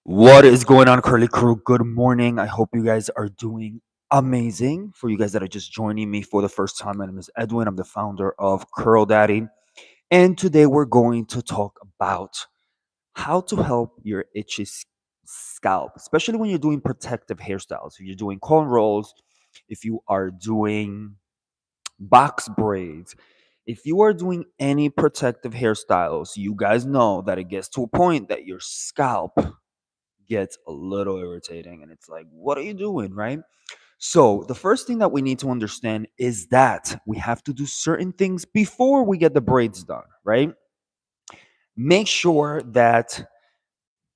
What is going on, Curly Crew? Good morning. I hope you guys are doing amazing. For you guys that are just joining me for the first time, my name is Edwin. I'm the founder of Curl Daddy. And today we're going to talk about how to help your itchy scalp, especially when you're doing protective hairstyles. If you're doing cornrows, if you are doing box braids, if you are doing any protective hairstyles, you guys know that it gets to a point that your scalp gets a little irritating and it's like, what are you doing, right? So the first thing that we need to understand is that we have to do certain things before we get the braids done, right? Make sure that,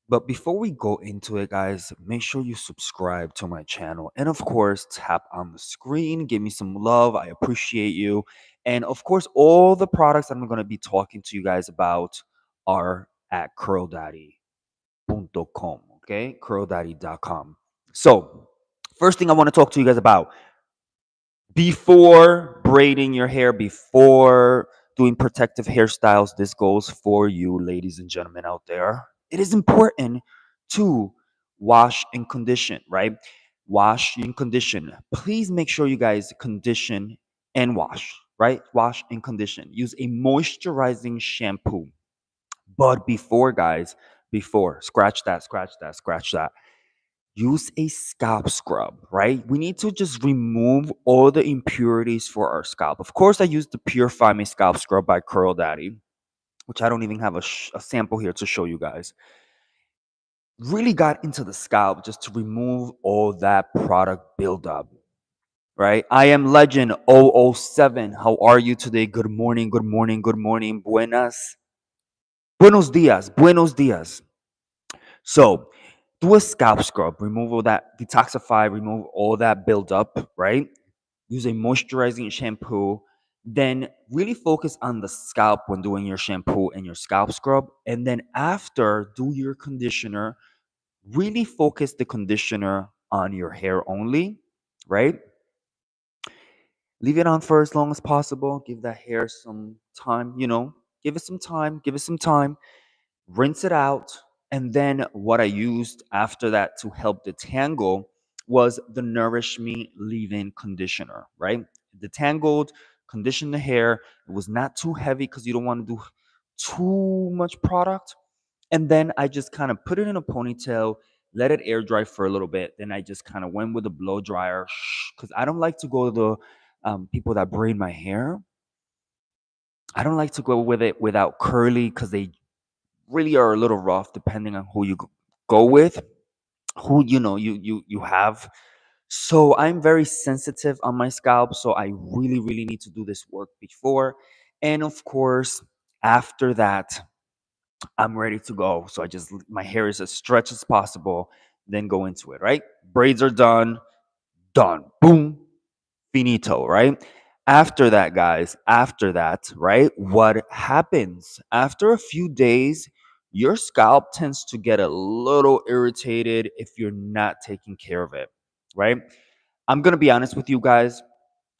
but before we go into it, guys, make sure you subscribe to my channel, and of course tap on the screen, give me some love. I appreciate you. And of course, all the products I'm going to be talking to you guys about are at curldaddy.com. Okay, curldaddy.com. So first thing I want to talk to you guys about, before braiding your hair, before doing protective hairstyles, this goes for you, ladies and gentlemen out there. It is important to wash and condition, right? Wash and condition. Please make sure you guys condition and wash, right? Wash and condition. Use a moisturizing shampoo. But before, guys, before, scratch that, use a scalp scrub, right? We need to just remove all the impurities for our scalp. Of course, I use the Purify Me Scalp Scrub by Curl Daddy, which I don't even have a sample here to show you guys. Really got into the scalp just to remove all that product buildup, right? I am Legend 007. How are you today? Good morning, good morning, good morning. Buenos dias, buenos dias. So, do a scalp scrub, remove all that, detoxify, remove all that buildup, right? Use a moisturizing shampoo. Then really focus on the scalp when doing your shampoo and your scalp scrub. And then after, do your conditioner. Really focus the conditioner on your hair only, right? Leave it on for as long as possible. Give that hair some time, give it some time, give it some time. Rinse it out. And then what I used after that to help detangle was the Nourish Me leave-in conditioner, right? Detangled, conditioned the hair. It was not too heavy because you don't want to do too much product. And then I just kind of put it in a ponytail, let it air dry for a little bit. Then I just kind of went with a blow dryer because I don't like to go to the people that braid my hair. I don't like to go with it without curly because they really are a little rough depending on who you go with, who you have. So I'm very sensitive on my scalp, so I really need to do this work before. And of course, after that, I'm ready to go. So I just, my hair is as stretched as possible, then go into it, right? Braids are done, done. Boom, finito, right? After that, guys, after that, right? What happens after a few days? Your scalp tends to get a little irritated if you're not taking care of it, right? I'm gonna be honest with you guys.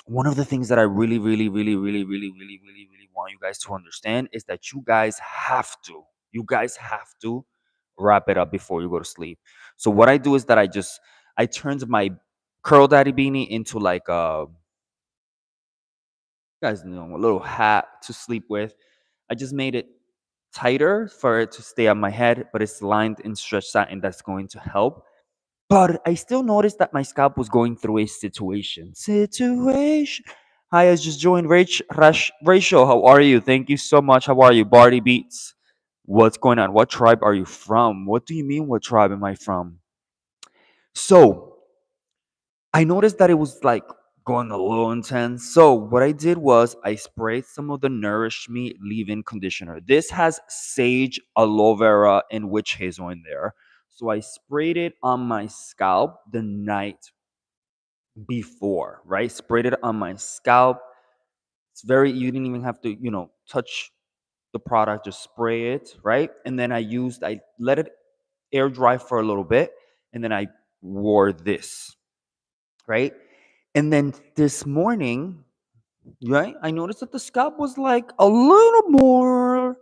One of the things that I really want you guys to understand is that you guys have to wrap it up before you go to sleep. So what I do is that I turned my Curl Daddy beanie into like a, you guys know, a little hat to sleep with. I just made it tighter for it to stay on my head, but it's lined in stretch satin that's going to help. But I still noticed that my scalp was going through a situation. Hi, I just joined Rachel. How are you? Thank you so much. How are you? Barty Beats. What's going on? What tribe are you from? What do you mean, what tribe am I from? So I noticed that it was like going a little intense. So what I did was I sprayed some of the Nourish Me leave-in conditioner. This has sage, aloe vera, and witch hazel in there. So I sprayed it on my scalp the night before, right? Sprayed it on my scalp. It's very, you didn't even have to, touch the product, just spray it, right? And then I let it air dry for a little bit, and then I wore this, right? And then this morning, right, I noticed that the scalp was like a little more.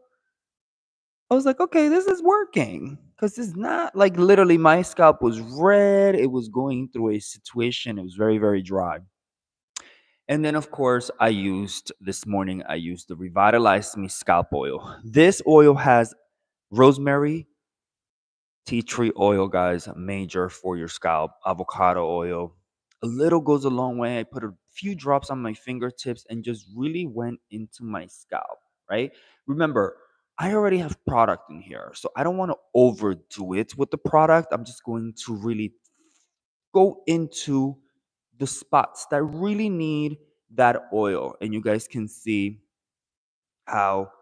I was like, okay, this is working. Because it's not like literally my scalp was red. It was going through a situation. It was very, very dry. And then, of course, I used this morning, I used the Revitalize Me Scalp Oil. This oil has rosemary, tea tree oil, guys, major for your scalp, avocado oil. A little goes a long way. I put a few drops on my fingertips and just really went into my scalp, right? Remember, I already have product in here, so I don't want to overdo it with the product. I'm just going to really go into the spots that really need that oil. And you guys can see how,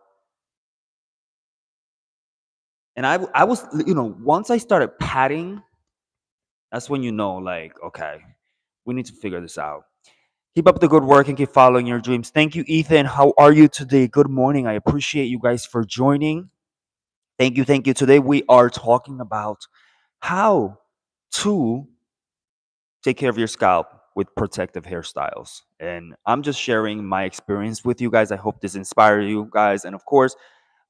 and I was, once I started patting, that's when like, okay, we need to figure this out. Keep up the good work and keep following your dreams. Thank you, Ethan. How are you today? Good morning. I appreciate you guys for joining. Thank you. Thank you. Today we are talking about how to take care of your scalp with protective hairstyles. And I'm just sharing my experience with you guys. I hope this inspires you guys. And of course,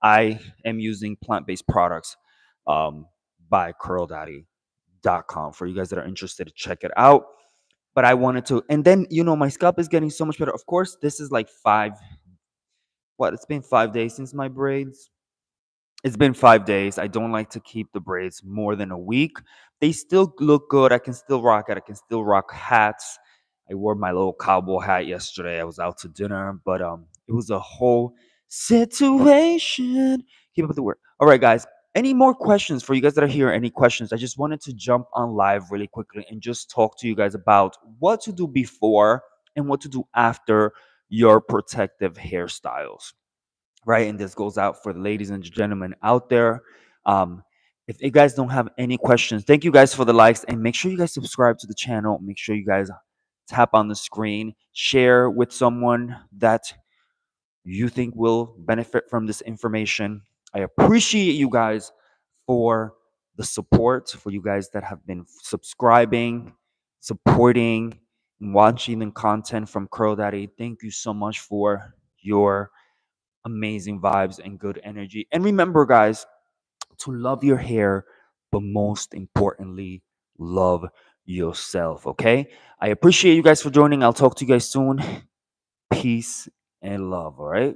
I am using plant-based products um, by curldaddy.com for you guys that are interested to check it out. But I wanted to, and then my scalp is getting so much better. Of course, this is like it's been 5 days since my braids. It's been 5 days. I don't like to keep the braids more than a week. They still look good. I can still rock it. I can still rock hats. I wore my little cowboy hat yesterday. I was out to dinner, but it was a whole situation. Keep up the work. All right, guys. Any more questions for you guys that are here? Any questions? I just wanted to jump on live really quickly and just talk to you guys about what to do before and what to do after your protective hairstyles, right? And this goes out for the ladies and gentlemen out there. Um, if you guys don't have any questions, thank you guys for the likes and make sure you guys subscribe to the channel. Make sure you guys tap on the screen, share with someone that you think will benefit from this information. I appreciate you guys for the support, for you guys that have been subscribing, supporting, and watching the content from Curl Daddy. Thank you so much for your amazing vibes and good energy. And remember, guys, to love your hair, but most importantly, love yourself. Okay. I appreciate you guys for joining. I'll talk to you guys soon. Peace and love. All right.